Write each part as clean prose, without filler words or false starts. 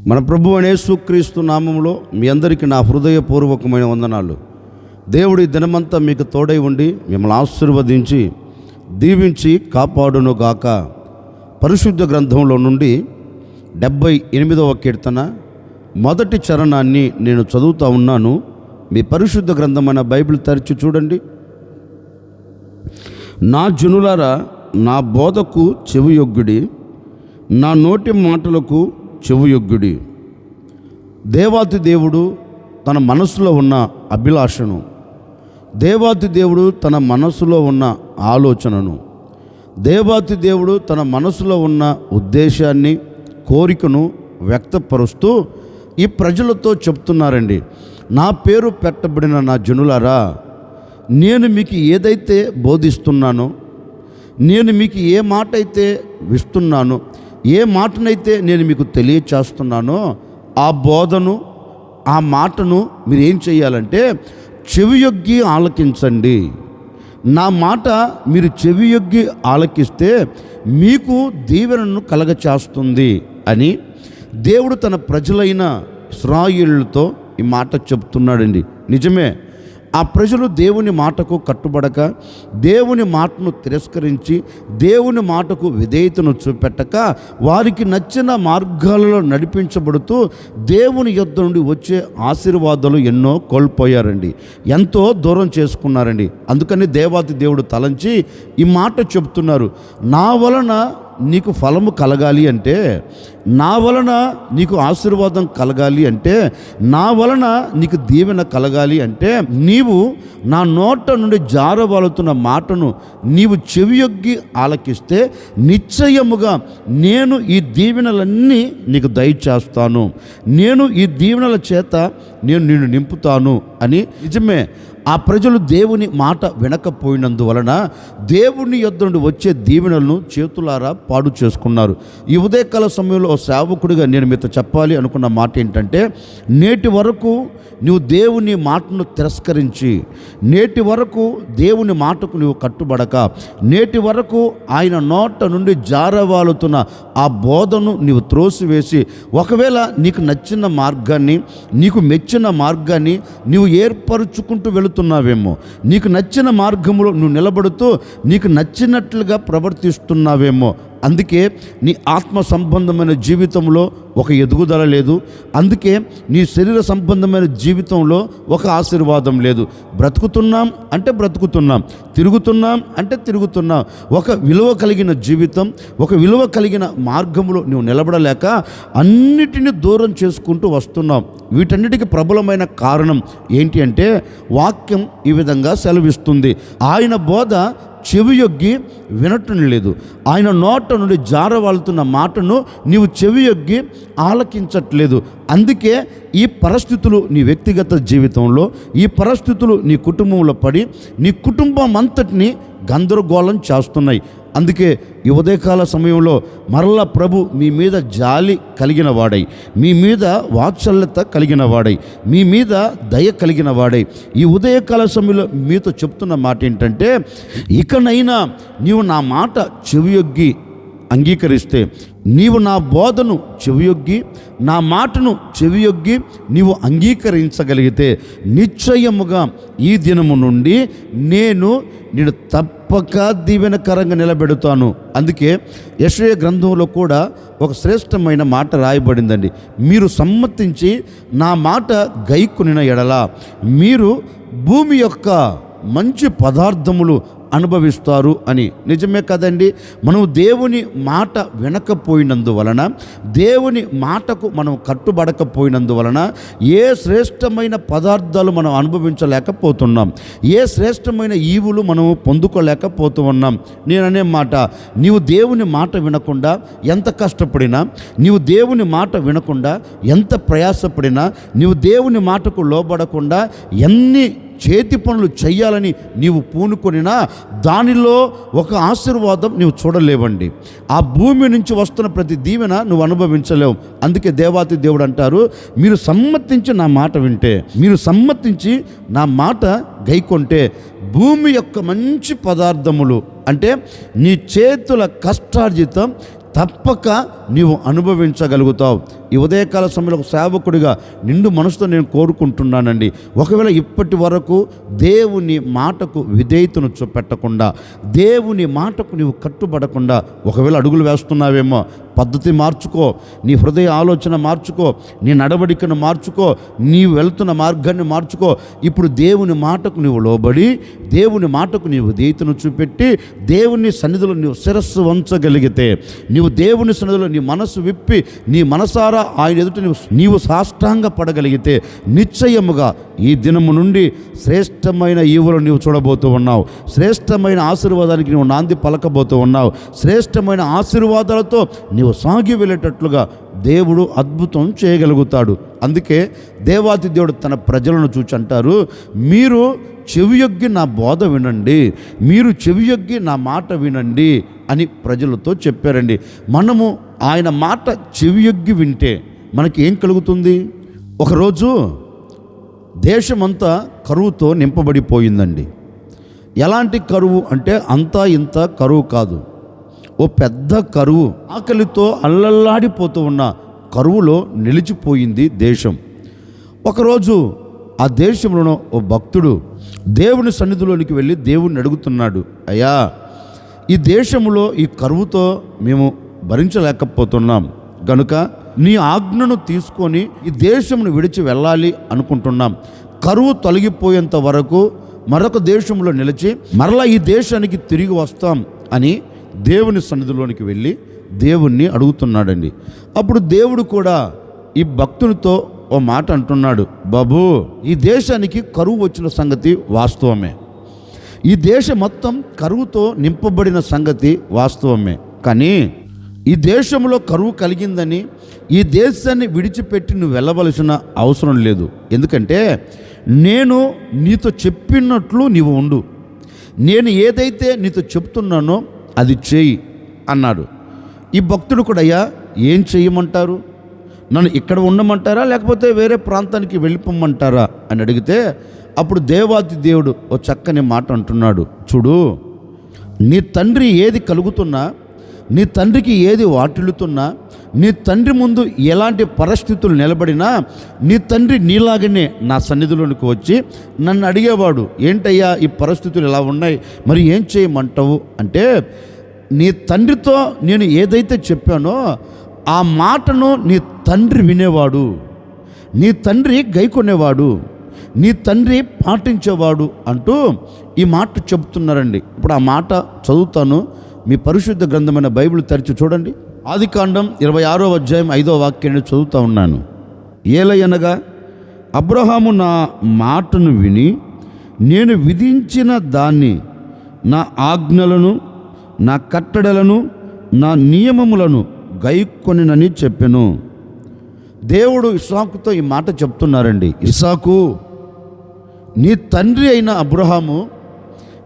మన ప్రభువు అయిన యేసుక్రీస్తు నామములో మీ అందరికీ నా హృదయపూర్వకమైన వందనాలు. దేవుడి దినమంతా మీకు తోడై ఉండి మిమ్మల్ని ఆశీర్వదించి దీవించి కాపాడును గాక. పరిశుద్ధ గ్రంథంలో నుండి 78వ కీర్తన మొదటి చరణాన్ని నేను చదువుతూ ఉన్నాను. మీ పరిశుద్ధ గ్రంథమైన బైబిల్ తెరిచి చూడండి. నా జనులారా, నా బోధకు చెవియొగ్గుడి, నా నోటి మాటలకు చెవియొగ్గుడి. దేవాతి దేవుడు తన మనసులో ఉన్న అభిలాషను, దేవాతి దేవుడు తన మనసులో ఉన్న ఆలోచనను, దేవాతి దేవుడు తన మనసులో ఉన్న ఉద్దేశాన్ని, కోరికను వ్యక్తపరుస్తూ ఈ ప్రజలతో చెప్తున్నారండి. నా పేరు పెట్టబడిన నా జనులారా, నేను మీకు ఏదైతే బోధిస్తున్నానో, నేను మీకు ఏ మాట అయితే ఇస్తున్నానో, ఏ మాటనైతే నేను మీకు తెలియచేస్తున్నానో, ఆ బోధను, ఆ మాటను మీరు ఏం చేయాలంటే చెవియొగ్గి ఆలకించండి. నా మాట మీరు చెవియొగ్గి ఆలకిస్తే మీకు దీవెనను కలగచేస్తుంది అని దేవుడు తన ప్రజలైన ఇశ్రాయేలుతో ఈ మాట చెప్తున్నాడండి. నిజమే, ఆ ప్రజలు దేవుని మాటకు కట్టుబడక, దేవుని మాటను తిరస్కరించి, దేవుని మాటకు విధేయతను చూపెట్టక, వారికి నచ్చిన మార్గాలలో నడిపించబడుతూ దేవుని యొద్ద నుండి వచ్చే ఆశీర్వాదాలు ఎన్నో కోల్పోయారండి, ఎంతో దూరం చేసుకున్నారండి. అందుకని దేవాతి దేవుడు తలంచి ఈ మాట చెప్తున్నారు. నా వలన నీకు ఫలము కలగాలి అంటే, నా వలన నీకు ఆశీర్వాదం కలగాలి అంటే, నా వలన నీకు దీవెన కలగాలి అంటే, నీవు నా నోట నుండి జారవాలుతున్న మాటను నీవు చెవియొగ్గి ఆలకిస్తే నిశ్చయముగా నేను ఈ దీవెనలన్నీ నీకు దయచేస్తాను, నేను ఈ దీవెనల చేత నేను నిన్ను నింపుతాను అని. నిజమే, ఆ ప్రజలు దేవుని మాట వినకపోయినందువలన దేవుని యొద్ద నుండి వచ్చే దీవెనలను చేతులారా పాడు చేసుకున్నారు. ఈ ఉదయకాల సమయంలో సేవకుడిగా నేను మీతో చెప్పాలి అనుకున్న మాట ఏంటంటే, నేటి వరకు నువ్వు దేవుని మాటను తిరస్కరించి, నేటి వరకు దేవుని మాటకు నువ్వు కట్టుబడక, నేటి వరకు ఆయన నోట నుండి జారవాలుతున్న ఆ బోధను నీవు త్రోసివేసి, ఒకవేళ నీకు నచ్చిన మార్గాన్ని, నీకు మెచ్చిన మార్గాన్ని నీవు ఏర్పరుచుకుంటూ వెళుతున్నావేమో, నీకు నచ్చిన మార్గంలో నువ్వు నిలబడుతూ నీకు నచ్చినట్లుగా ప్రవర్తిస్తున్నావేమో. అందుకే నీ ఆత్మ సంబంధమైన జీవితంలో ఒక ఎదుగుదల లేదు, అందుకే నీ శరీర సంబంధమైన జీవితంలో ఒక ఆశీర్వాదం లేదు. బ్రతుకుతున్నాం అంటే బ్రతుకుతున్నాం, తిరుగుతున్నాం అంటే తిరుగుతున్నాం. ఒక విలువ కలిగిన జీవితం, ఒక విలువ కలిగిన మార్గంలో నువ్వు నిలబడలేక అన్నిటినీ దూరం చేసుకుంటూ వస్తున్నావు. వీటన్నిటికీ ప్రబలమైన కారణం ఏంటి అంటే, వాక్యం ఈ విధంగా సెలవిస్తుంది. ఆయన బోధ చెవియొగ్గి వినటం లేదు, ఆయన నోట నుండి జారవాలుతున్న మాటను నీవు చెవియొగ్గి ఆలకించట్లేదు. అందుకే ఈ పరిస్థితులు నీ వ్యక్తిగత జీవితంలో, ఈ పరిస్థితులు నీ కుటుంబంలో పడి నీ కుటుంబం అంతటిని గందరగోళం చేస్తున్నాయి. అందుకే ఈ ఉదయకాల సమయంలో మరలా ప్రభు మీ మీద జాలి కలిగిన వాడై, మీ మీద వాత్సల్యత కలిగిన వాడై, మీ మీద దయ కలిగిన వాడై ఈ ఉదయకాల సమయంలో మీతో చెప్తున్న మాట ఏంటంటే, ఇకనైనా నీవు నా మాట చెవియొగ్గి అంగీకరిస్తే, నీవు నా బోధను చెవియొగ్గి, నా మాటను చెవియొగ్గి నీవు అంగీకరించగలిగితే, నిశ్చయముగా ఈ దినము నుండి నేను తప్పక దీవెనకరంగా నిలబెడతాను. అందుకే యెషయా గ్రంథంలో కూడా ఒక శ్రేష్టమైన మాట రాయబడిందండి. మీరు సమ్మతించి నా మాట గైకొనిన ఎడల మీరు భూమి యొక్క మంచి పదార్థములు అనుభవిస్తారు అని. నిజమే కదండి, మనం దేవుని మాట వినకపోయినందువలన, దేవుని మాటకు మనం కట్టుబడకపోయినందువలన ఏ శ్రేష్టమైన పదార్థాలు మనం అనుభవించలేకపోతున్నాం, ఏ శ్రేష్టమైన ఈవులు మనం పొందుకోలేకపోతూ ఉన్నాం. నేననే మాట, నీవు దేవుని మాట వినకుండా ఎంత కష్టపడినా, నీవు దేవుని మాట వినకుండా ఎంత ప్రయాసపడినా, నీవు దేవుని మాటకు లోబడకుండా ఎన్ని చేతి పనులు చెయ్యాలని నీవు పూనుకొనినా దానిలో ఒక ఆశీర్వాదం నీవు చూడలేవండి. ఆ భూమి నుంచి వస్తున్న ప్రతి దీవెన నువ్వు అనుభవించలేవు. అందుకే దేవాతి దేవుడు అంటారు, మీరు సమ్మతించి నా మాట వింటే, మీరు సమ్మతించి నా మాట గైకొంటే భూమి యొక్క మంచి పదార్థములు అంటే నీ చేతుల కష్టార్జితం తప్పక నీవు అనుభవించగలుగుతావు. ఈ ఉదయకాల సమయంలో ఒక సేవకుడిగా నిండు మనసుతో నేను కోరుకుంటున్నానండి, ఒకవేళ ఇప్పటి వరకు దేవుని మాటకు విధేయతను చూపెట్టకుండా, దేవుని మాటకు నీవు కట్టుబడకుండా ఒకవేళ అడుగులు వేస్తున్నావేమో, పద్ధతి మార్చుకో, నీ హృదయ ఆలోచన మార్చుకో, నీ నడవడికను మార్చుకో, నీవు వెళ్తున్న మార్గాన్ని మార్చుకో. ఇప్పుడు దేవుని మాటకు నీవు లోబడి, దేవుని మాటకు నీవు విధేయతను చూపెట్టి, దేవుని సన్నిధిలో నీవు శిరస్సు వంచగలిగితే, నీవు దేవుని సన్నిధిలో నీ మనసు విప్పి, నీ మనసారా ఆయన ఎదుట నీవు సాష్టాంగ పడగలిగితే, నిశ్చయముగా ఈ దినము నుండి శ్రేష్టమైన ఈవులు నీవు చూడబోతూ ఉన్నావు. శ్రేష్టమైన ఆశీర్వాదానికి నీవు నాంది పలకబోతూ ఉన్నావు. శ్రేష్టమైన ఆశీర్వాదాలతో నీవు సాగి వెళ్ళేటట్లుగా దేవుడు అద్భుతం చేయగలుగుతాడు. అందుకే దేవాతి దేవుడు తన ప్రజలను చూచి అంటారు, మీరు చెవియొగ్గి నా బోధ వినండి, మీరు చెవియొగ్గి నా మాట వినండి అని ప్రజలతో చెప్పారండి. మనము ఆయన మాట చెవియొగ్గి వింటే మనకి ఏం కలుగుతుంది? ఒకరోజు దేశమంతా కరువుతో నింపబడిపోయిందండి. ఎలాంటి కరువు అంటే అంతా ఇంత కరువు కాదు, ఓ పెద్ద కరువు. ఆకలితో అల్లల్లాడిపోతూ ఉన్న కరువులో నిలిచిపోయింది దేశం. ఒకరోజు ఆ దేశంలో ఓ భక్తుడు దేవుని సన్నిధిలోనికి వెళ్ళి దేవుణ్ణి అడుగుతున్నాడు, అయ్యా, ఈ దేశంలో ఈ కరువుతో మేము భరించలేకపోతున్నాం గనుక నీ ఆజ్ఞను తీసుకొని ఈ దేశమును విడిచి వెళ్ళాలి అనుకుంటున్నాం. కరువు తొలగిపోయేంత వరకు మరొక దేశంలో నిలిచి మరలా ఈ దేశానికి తిరిగి వస్తాం అని దేవుని సన్నిధిలోనికి వెళ్ళి దేవుణ్ణి అడుగుతున్నాడండి. అప్పుడు దేవుడు కూడా ఈ భక్తునితో ఓ మాట అంటున్నాడు, బాబు, ఈ దేశానికి కరువు వచ్చిన సంగతి వాస్తవమే, ఈ దేశం మొత్తం కరువుతో నింపబడిన సంగతి వాస్తవమే. కానీ ఈ దేశంలో కరువు కలిగిందని ఈ దేశాన్ని విడిచిపెట్టి నువ్వు వెళ్ళవలసిన అవసరం లేదు. ఎందుకంటే నేను నీతో చెప్పినట్లు నీవు ఉండు, నేను ఏదైతే నీతో చెప్తున్నానో అది చేయి అన్నాడు. ఈ భక్తుడు కూడా, అయ్యా, ఏం చేయమంటారు? నన్ను ఇక్కడ ఉండమంటారా లేకపోతే వేరే ప్రాంతానికి వెళ్ళిపోమంటారా అని అడిగితే, అప్పుడు దేవాతి దేవుడు ఓ చక్కని మాట అంటున్నాడు, చూడు, నీ తండ్రి ఏది కలుగుతున్నా, నీ తండ్రికి ఏది వాటిల్లుతున్నా, నీ తండ్రి ముందు ఎలాంటి పరిస్థితులు నిలబడినా నీ తండ్రి నీలాగనే నా సన్నిధిలోనికి వచ్చి నన్ను అడిగేవాడు, ఏంటయ్యా ఈ పరిస్థితులు ఇలా ఉన్నాయి, మరి ఏం చేయమంటావు అంటే, నీ తండ్రితో నేను ఏదైతే చెప్పానో ఆ మాటను నీ తండ్రి వినేవాడు, నీ తండ్రి గైకొనేవాడు, నీ తండ్రి పాటించేవాడు అంటూ ఈ మాట చెబుతున్నారండి. ఇప్పుడు ఆ మాట చదువుతాను, మీ పరిశుద్ధ గ్రంథమైన బైబిల్ తెరిచి చూడండి. ఆదికాండం 26వ అధ్యాయం 5వ వాక్యాన్ని చదువుతూ ఉన్నాను. ఏలయనగా అబ్రహాము నా మాటను విని నేను విధించిన దాన్ని, నా ఆజ్ఞలను, నా కట్టడలను, నా నియమములను గైకొనినని చెప్పెను. దేవుడు ఇస్సాకుతో ఈ మాట చెప్తున్నారండి, ఇస్సాకు, నీ తండ్రి అయిన అబ్రహాము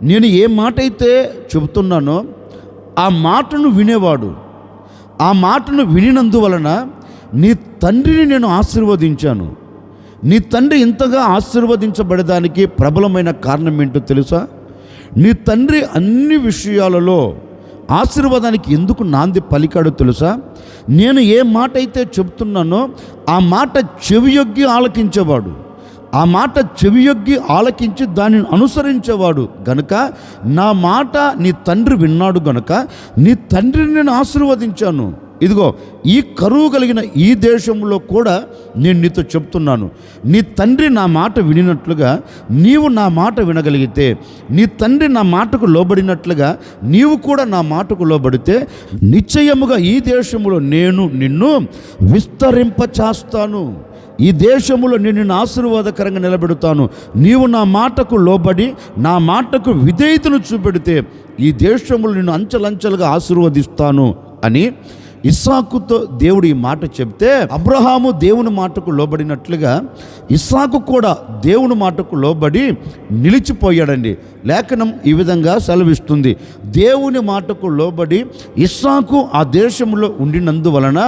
నేను ఏ మాట అయితే చెబుతున్నానో ఆ మాటను వినేవాడు. ఆ మాటను వినినందువలన నీ తండ్రిని నేను ఆశీర్వదించాను. నీ తండ్రి ఇంతగా ఆశీర్వదించబడడానికి ప్రబలమైన కారణం ఏంటో తెలుసా? నీ తండ్రి అన్ని విషయాలలో ఆశీర్వాదానికి ఎందుకు నాంది పలికాడో తెలుసా? నేను ఏ మాట అయితే చెప్తున్నానో ఆ మాట చెవియొగ్గి ఆలకించేవాడు, ఆ మాట చెవియొగ్గి ఆలకించి దానిని అనుసరించేవాడు గనుక నా మాట నీ తండ్రి విన్నాడు గనుక నీ తండ్రిని నేను ఆశీర్వదించాను. ఇదిగో ఈ కరువు కలిగిన ఈ దేశంలో కూడా నేను నీతో చెప్తున్నాను, నీ తండ్రి నా మాట వినినట్లుగా నీవు నా మాట వినగలిగితే, నీ తండ్రి నా మాటకు లోబడినట్లుగా నీవు కూడా నా మాటకు లోబడితే నిశ్చయముగా ఈ దేశంలో నేను నిన్ను విస్తరింపచేస్తాను. ఈ దేశంలో నేను నిన్ను ఆశీర్వాదకరంగా నిలబెడతాను. నీవు నా మాటకు లోబడి నా మాటకు విధేయతను చూపెడితే ఈ దేశంలో నిన్ను అంచెలంచెలుగా ఆశీర్వదిస్తాను అని ఇస్సాకుతో దేవుడు ఈ మాట చెప్తే, అబ్రహాము దేవుని మాటకు లోబడినట్లుగా ఇస్సాకు కూడా దేవుని మాటకు లోబడి నిలిచిపోయాడండి. లేఖనం ఈ విధంగా సెలవిస్తుంది, దేవుని మాటకు లోబడి ఇస్సాకు ఆ దేశంలో ఉండినందువలన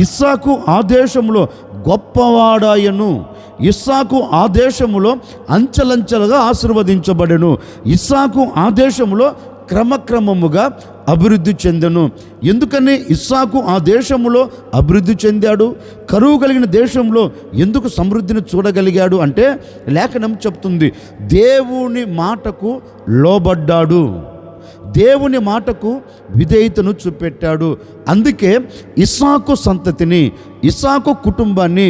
ఇస్సాకు ఆ దేశంలో గొప్పవాడాయను. ఇస్సాకు ఆ దేశములో అంచెలంచెలుగా ఆశీర్వదించబడెను. ఇస్సాకు ఆ దేశంలో క్రమక్రమముగా అభివృద్ధి చెందెను. ఎందుకని ఇస్సాకు ఆ దేశంలో అభివృద్ధి చెందాడు? కరువు కలిగిన దేశంలో ఎందుకు సమృద్ధిని చూడగలిగాడు అంటే లేఖనం చెప్తుంది, దేవుని మాటకు లోబడ్డాడు, దేవుని మాటకు విధేయతను చూపెట్టాడు. అందుకే ఇస్సాకు సంతతిని, ఇస్సాకు కుటుంబాన్ని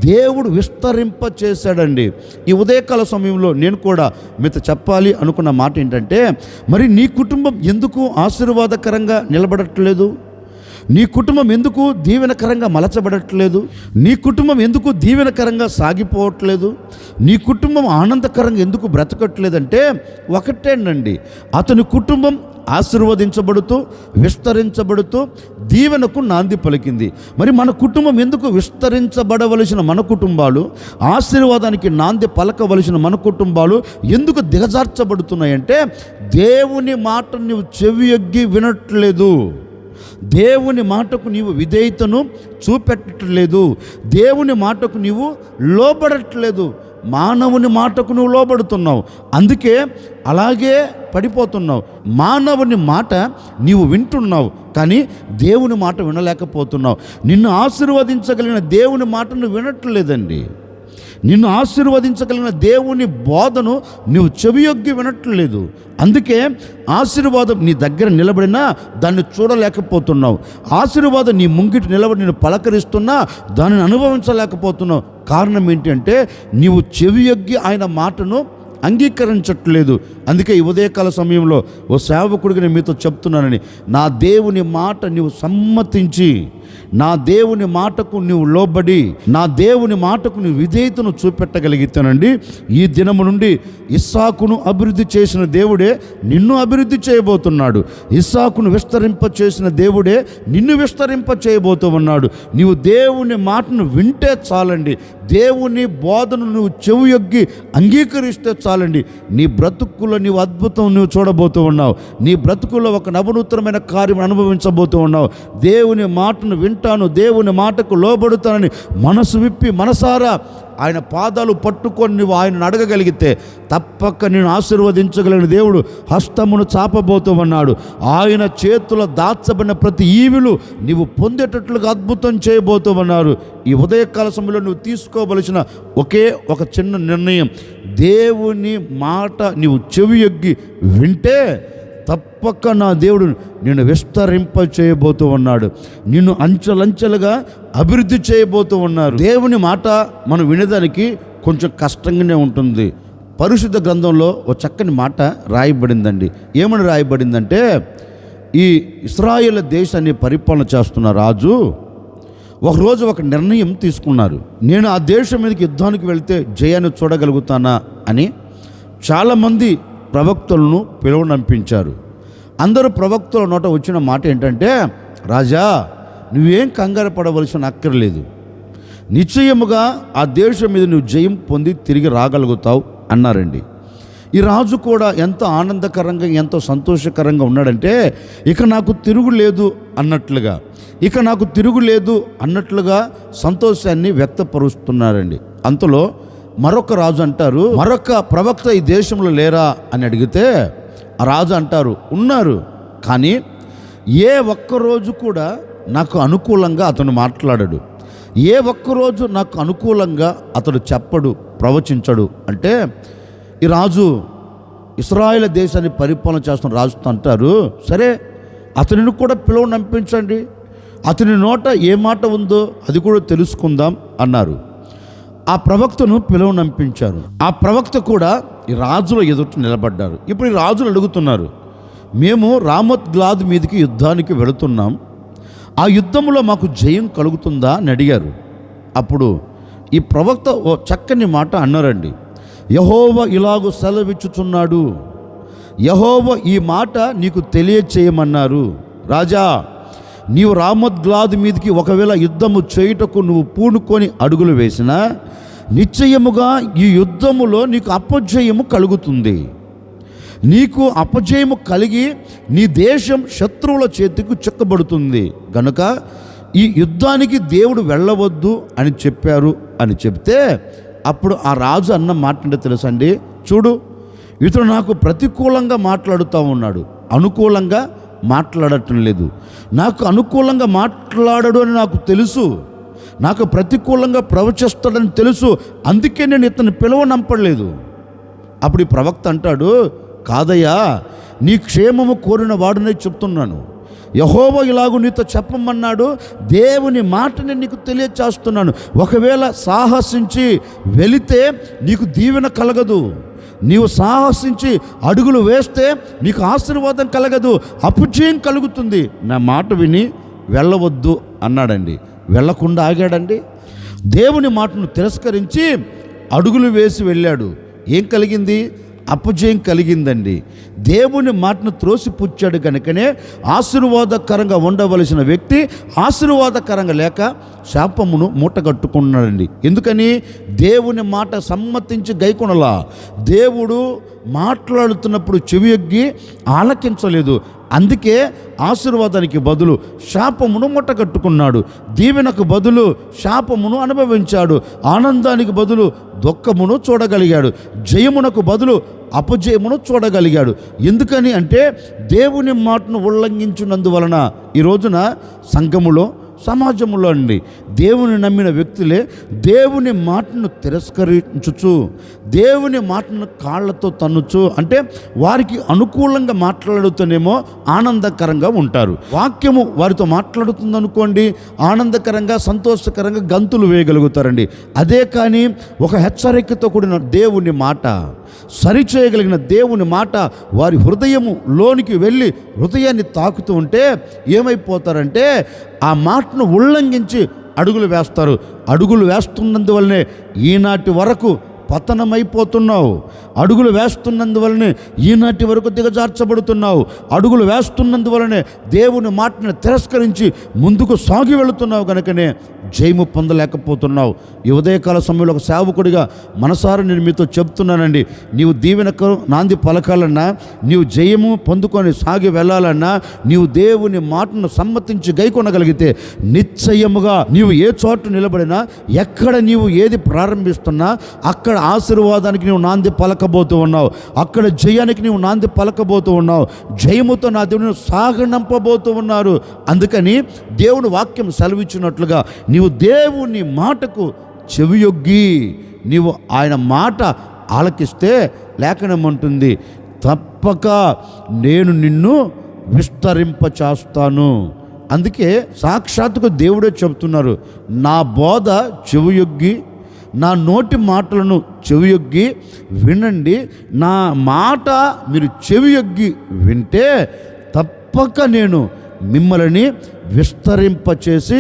దేవుడు విస్తరింప చేశాడండి. ఈ ఉదయకాల సమయంలో నేను కూడా మీతో చెప్పాలి అనుకున్న మాట ఏంటంటే, మరి నీ కుటుంబం ఎందుకు ఆశీర్వాదకరంగా నిలబడట్లేదు? నీ కుటుంబం ఎందుకు దీవెనకరంగా మలచబడట్లేదు? నీ కుటుంబం ఎందుకు దీవెనకరంగా సాగిపోవట్లేదు? నీ కుటుంబం ఆనందకరంగా ఎందుకు బ్రతకట్లేదంటే ఒకటేనండి, అతని కుటుంబం ఆశీర్వదించబడుతూ విస్తరించబడుతూ దీవెనకు నాంది పలికింది. మరి మన కుటుంబం ఎందుకు విస్తరించబడవలసిన మన కుటుంబాలు, ఆశీర్వాదానికి నాంది పలకవలసిన మన కుటుంబాలు ఎందుకు దిగజార్చబడుతున్నాయంటే దేవుని మాట నువ్వు చెవియొగ్గి వినట్లేదు, దేవుని మాటకు నీవు విధేయతను చూపెట్టట్లేదు, దేవుని మాటకు నీవు లోబడట్లేదు, మానవుని మాటకు నువ్వు లోబడుతున్నావు. అందుకే అలాగే పడిపోతున్నావు. మానవుని మాట నీవు వింటున్నావు, కానీ దేవుని మాట వినలేకపోతున్నావు. నిన్ను ఆశీర్వదించగలిగిన దేవుని మాటను వినట్లేదండి. నిన్ను ఆశీర్వదించగలిగిన దేవుని బోధను నువ్వు చెవియొగ్గి వినట్లేదు. అందుకే ఆశీర్వాదం నీ దగ్గర నిలబడినా దాన్ని చూడలేకపోతున్నావు. ఆశీర్వాదం నీ ముంగిటి నిలబడి నేను పలకరిస్తున్నా దానిని అనుభవించలేకపోతున్నావు. కారణం ఏంటి అంటే నీవు చెవియొగ్గి ఆయన మాటను అంగీకరించట్లేదు. అందుకే ఈ ఉదయకాల సమయంలో ఓ సేవకుడిగా నేను మీతో చెప్తున్నానని, నా దేవుని మాట నీవు సమ్మతించి, నా దేవుని మాటకు నువ్వు లోబడి, నా దేవుని మాటకు నువ్వు విధేయతను చూపెట్టగలిగితేనండి, ఈ దినము నుండి ఇస్సాకును అభివృద్ధి చేసిన దేవుడే నిన్ను అభివృద్ధి చేయబోతున్నాడు. ఇస్సాకును విస్తరింప చేసిన దేవుడే నిన్ను విస్తరింప చేయబోతూ ఉన్నాడు. నీవు దేవుని మాటను వింటే చాలండి, దేవుని బోధను నువ్వు చెవియొగ్గి అంగీకరిస్తే చాలండి, నీ బ్రతుకులో నీవు అద్భుతం నువ్వు చూడబోతూ ఉన్నావు. నీ బ్రతుకులో ఒక నవనూతనమైన కార్యం అనుభవించబోతూ ఉన్నావు. దేవుని మాటను వింటాను, దేవుని మాటకు లోబడుతానని మనసు విప్పి మనసారా ఆయన పాదాలు పట్టుకొని నువ్వు ఆయనను అడగగలిగితే తప్పక నేను ఆశీర్వదించగలిగిన దేవుడు హస్తమును చాపబోతూ ఉన్నాడు. ఆయన చేతుల దాచబడిన ప్రతి ఈవులు నీవు పొందేటట్లుగా అద్భుతం చేయబోతూ ఉన్నారు. ఈ ఉదయకాల సమయంలో నువ్వు తీసుకోవలసిన ఒకే ఒక చిన్న నిర్ణయం, దేవుని మాట నీవు చెవియొగ్గి వింటే తప్పక నా దేవుడు నిన్ను విస్తరింప చేయబోతూ ఉన్నాడు, నిన్ను అంచెలంచెలుగా అభివృద్ధి చేయబోతూ ఉన్నారు. దేవుని మాట మనం వినేదానికి కొంచెం కష్టంగానే ఉంటుంది. పరిశుద్ధ గ్రంథంలో ఒక చక్కని మాట రాయబడిందండి. ఏమని రాయబడిందంటే, ఈ ఇశ్రాయేలు దేశాన్ని పరిపాలన చేస్తున్న రాజు ఒకరోజు ఒక నిర్ణయం తీసుకున్నారు. నేను ఆ దేశం మీదకి యుద్ధానికి వెళ్తే జయాన్ని చూడగలుగుతానా అని చాలామంది ప్రవక్తలను పిలువనంపించారు. అందరూ ప్రవక్తల నోట వచ్చిన మాట ఏంటంటే, రాజా నువ్వేం కంగారు పడవలసిన అక్కర్లేదు, నిశ్చయముగా ఆ దేశం మీద నువ్వు జయం పొంది తిరిగి రాగలుగుతావు అన్నారండి. ఈ రాజు కూడా ఎంతో ఆనందకరంగా ఎంతో సంతోషకరంగా ఉన్నాడంటే, ఇక నాకు తిరుగులేదు అన్నట్లుగా, ఇక నాకు తిరుగులేదు అన్నట్లుగా సంతోషాన్ని వ్యక్తపరుస్తున్నారండి. అంతలో మరొక రాజు అంటారు, మరొక ప్రవక్త ఈ దేశంలో లేరా అని అడిగితే ఆ రాజు అంటారు, ఉన్నారు, కానీ ఏ ఒక్కరోజు కూడా నాకు అనుకూలంగా అతను మాట్లాడడు, ఏ ఒక్కరోజు నాకు అనుకూలంగా అతడు చెప్పడు, ప్రవచించడు. అంటే ఈ రాజు ఇశ్రాయేలు దేశాన్ని పరిపాలన చేస్తున్న రాజుతో అంటారు, సరే అతనిని కూడా పిలువనంపించండి, అతని నోట ఏ మాట ఉందో అది కూడా తెలుసుకుందాం అన్నారు. ఆ ప్రవక్తను పిలువనంపించారు. ఆ ప్రవక్త కూడా ఈ రాజుల ఎదుట నిలబడ్డారు. ఇప్పుడు ఈ రాజులు అడుగుతున్నారు, మేము రామత్ గ్లాద్ మీదకి యుద్ధానికి వెళుతున్నాం, ఆ యుద్ధంలో మాకు జయం కలుగుతుందా అని అడిగారు. అప్పుడు ఈ ప్రవక్త ఓ చక్కని మాట అన్నారండి, యెహోవా ఇలాగూ సెలవిచ్చుచున్నాడు, యెహోవా ఈ మాట నీకు తెలియచేయమన్నారు, రాజా నీవు రామత్ గ్లాద్ మీదకి ఒకవేళ యుద్ధము చేయుటకు నువ్వు పూనుకొని అడుగులు వేసినా నిశ్చయముగా ఈ యుద్ధములో నీకు అపజయము కలుగుతుంది, నీకు అపజయము కలిగి నీ దేశం శత్రువుల చేతికి చిక్కబడుతుంది, గనుక ఈ యుద్ధానికి దేవుడు వెళ్ళవద్దు అని చెప్పారు అని చెప్తే, అప్పుడు ఆ రాజు అన్న మాట అంటే తెలుసండి, చూడు ఇతడు నాకు ప్రతికూలంగా మాట్లాడుతూ ఉన్నాడు, అనుకూలంగా మాట్లాడటం లేదు. నాకు అనుకూలంగా మాట్లాడడు అని నాకు తెలుసు, నాకు ప్రతికూలంగా ప్రవచిస్తాడని తెలుసు, అందుకే నేను ఇతన్ని పిలవనంపలేదు. అప్పుడు ఈ ప్రవక్త అంటాడు, కాదయ్యా, నీ క్షేమము కోరిన వాడునే చెప్తున్నాను. యెహోవా ఇలాగూ నీతో చెప్పమన్నాడు, దేవుని మాటని నీకు తెలియచేస్తున్నాను. ఒకవేళ సాహసించి వెళితే నీకు దీవెన కలగదు, నీవు సాహసించి అడుగులు వేస్తే నీకు ఆశీర్వాదం కలగదు, అపజయం కలుగుతుంది. నా మాట విని వెళ్ళవద్దు అన్నాడండి. వెళ్ళకుండా ఆగాడండి. దేవుని మాటను తిరస్కరించి అడుగులు వేసి వెళ్ళాడు. ఏం కలిగింది? అపజయం కలిగిందండి. దేవుని మాటను త్రోసిపుచ్చాడు కనుకనే ఆశీర్వాదకరంగా ఉండవలసిన వ్యక్తి ఆశీర్వాదకరంగా లేక శాపమును మూటగట్టుకున్నాడండి. ఎందుకని? దేవుని మాట సమ్మతించి గైకొనలా. దేవుడు మాట్లాడుతున్నప్పుడు చెవియొగ్గి ఆలకించలేదు. అందుకే ఆశీర్వాదానికి బదులు శాపమును మూటగట్టుకున్నాడు. దీవెనకు బదులు శాపమును అనుభవించాడు. ఆనందానికి బదులు దుఃఖమును చూడగలిగాడు. జయమునకు బదులు అపజయమును చూడగలిగాడు. ఎందుకని అంటే దేవుని మాటను ఉల్లంఘించినందువలన ఈ రోజున సంఘములో, సమాజంలో అండి దేవుని నమ్మిన వ్యక్తులే దేవుని మాటను తిరస్కరించుచు, దేవుని మాటను కాళ్ళతో తన్నుచు, అంటే వారికి అనుకూలంగా మాట్లాడుతూనేమో ఆనందకరంగా ఉంటారు. వాక్యము వారితో మాట్లాడుతుందనుకోండి, ఆనందకరంగా సంతోషకరంగా గంతులు వేయగలుగుతారండి. అదే కానీ ఒక హెచ్చరికతో కూడిన దేవుని మాట, సరిచేయగలిగిన దేవుని మాట వారి హృదయము లోనికి వెళ్ళి హృదయాన్ని తాకుతూ ఉంటే ఏమైపోతారంటే ఆ మాటను ఉల్లంఘించి అడుగులు వేస్తారు. అడుగులు వేస్తున్నందువల్లనే ఈనాటి వరకు పతనమైపోతున్నావు. అడుగులు వేస్తున్నందువలనే ఈనాటి వరకు దిగజార్చబడుతున్నావు. అడుగులు వేస్తున్నందువలనే దేవుని మాటను తిరస్కరించి ముందుకు సాగి వెళుతున్నావు కనుకనే జయము పొందలేకపోతున్నావు. ఈ ఉదయకాల సమయంలో ఒక సేవకుడిగా మనసారా నేను మీతో చెప్తున్నానండి, నీవు దీవెనకు నాంది పలకాలన్నా, నీవు జయము పొందుకొని సాగి వెళ్ళాలన్నా, నీవు దేవుని మాటను సమ్మతించి గైకొనగలిగితే నిశ్చయముగా నీవు ఏ చోటు నిలబడినా, ఎక్కడ నీవు ఏది ప్రారంభిస్తున్నా అక్కడ ఆశీర్వాదానికి నీవు నాంది పలకబోతూ ఉన్నావు. అక్కడ జయానికి నీవు నాంది పలకబోతూ ఉన్నావు. జయముతో నా దేవుని సాగనంపబోతూ ఉన్నారు. అందుకని దేవుని వాక్యం సెలవిచ్చినట్లుగా నీవు దేవుని మాటకు చెవియొగ్గి నీవు ఆయన మాట ఆలకిస్తే లేఖనమంటుంది, తప్పక నేను నిన్ను విస్తరింపచేస్తాను. అందుకే సాక్షాత్తుగా దేవుడే చెబుతున్నారు, నా బోధ చెవియొగ్గి, నా నోటి మాటలను చెవియొగ్గి వినండి. నా మాట మీరు చెవియొగ్గి వింటే తప్పక నేను మిమ్మల్ని విస్తరింపచేసి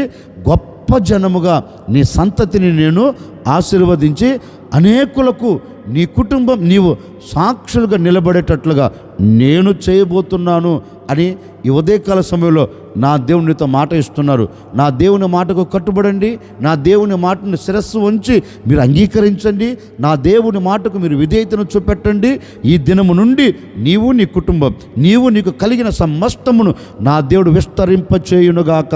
గొప్ప జనముగా నీ సంతతిని నేను ఆశీర్వదించి అనేకులకు నీ కుటుంబం నీవు సాక్షులుగా నిలబడేటట్లుగా నేను చేయబోతున్నాను అని ఈ ఉదయకాల సమయంలో నా దేవునితో మాట ఇస్తున్నారు. నా దేవుని మాటకు కట్టుబడండి. నా దేవుని మాటను శిరస్సు ఉంచి మీరు అంగీకరించండి. నా దేవుని మాటకు మీరు విధేయతను చూపెట్టండి. ఈ దినము నుండి నీవు, నీ కుటుంబం, నీవు నీకు కలిగిన సమస్తమును నా దేవుడు విస్తరింపచేయునుగాక.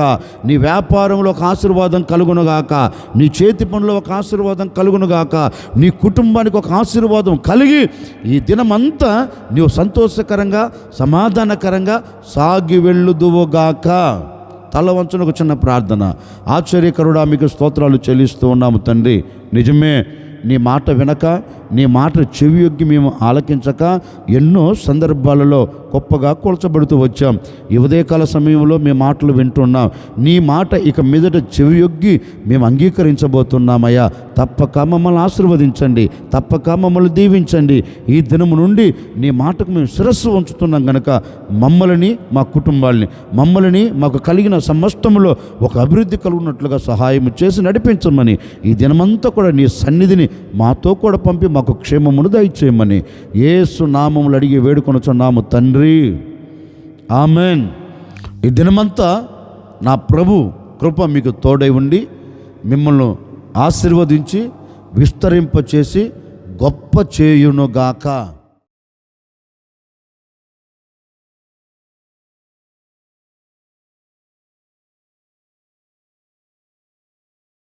నీ వ్యాపారంలో ఒక ఆశీర్వాదం కలుగునుగాక, నీ చేతి పనులో ఒక ఆశీర్వాదం కలుగునుగాక, నీ కుటుంబానికి ఒక ఆశీర్వాదం కలిగి ఈ దినమంతా నీవు సంతోషకరంగా సమాధానకరంగా సాగి వెళ్ళుదువుగాక. తల వంచున ఒక చిన్న ప్రార్థన. ఆశ్చర్యకరుడా, మీకు స్తోత్రాలు చెల్లిస్తూ ఉన్నాము తండ్రి. నిజమే, నీ మాట వినక, నీ మాట చెవియొగ్గి మేము ఆలకించక ఎన్నో సందర్భాలలో గొప్పగా కూల్చబడుతూ వచ్చాం. ఈ ఉదయకాల సమయంలో మీ మాటలు వింటున్నాం. నీ మాట ఇక మీదట చెవియొగ్గి మేము అంగీకరించబోతున్నామయ్యా. తప్పక మమ్మల్ని ఆశీర్వదించండి, తప్పక మమ్మల్ని దీవించండి. ఈ దినము నుండి నీ మాటకు మేము శిరస్సు ఉంచుతున్నాం కనుక మమ్మల్ని, మా కుటుంబాల్ని, మమ్మల్ని మాకు కలిగిన సమస్తములో ఒక అభివృద్ధి కలుగునట్లుగా సహాయం చేసి నడిపించమని, ఈ దినమంతా కూడా నీ సన్నిధిని మాతో కూడా పంపి మాకు క్షేమమును దయచేయమని యేసు నామములు అడిగి వేడుకొనుచున్నాము తండ్రి. ఆమెన్. ఈ దినమంతా నా ప్రభు కృప మీకు తోడై ఉండి మిమ్మల్ని ఆశీర్వదించి విస్తరింపచేసి గొప్ప చేయునుగాక.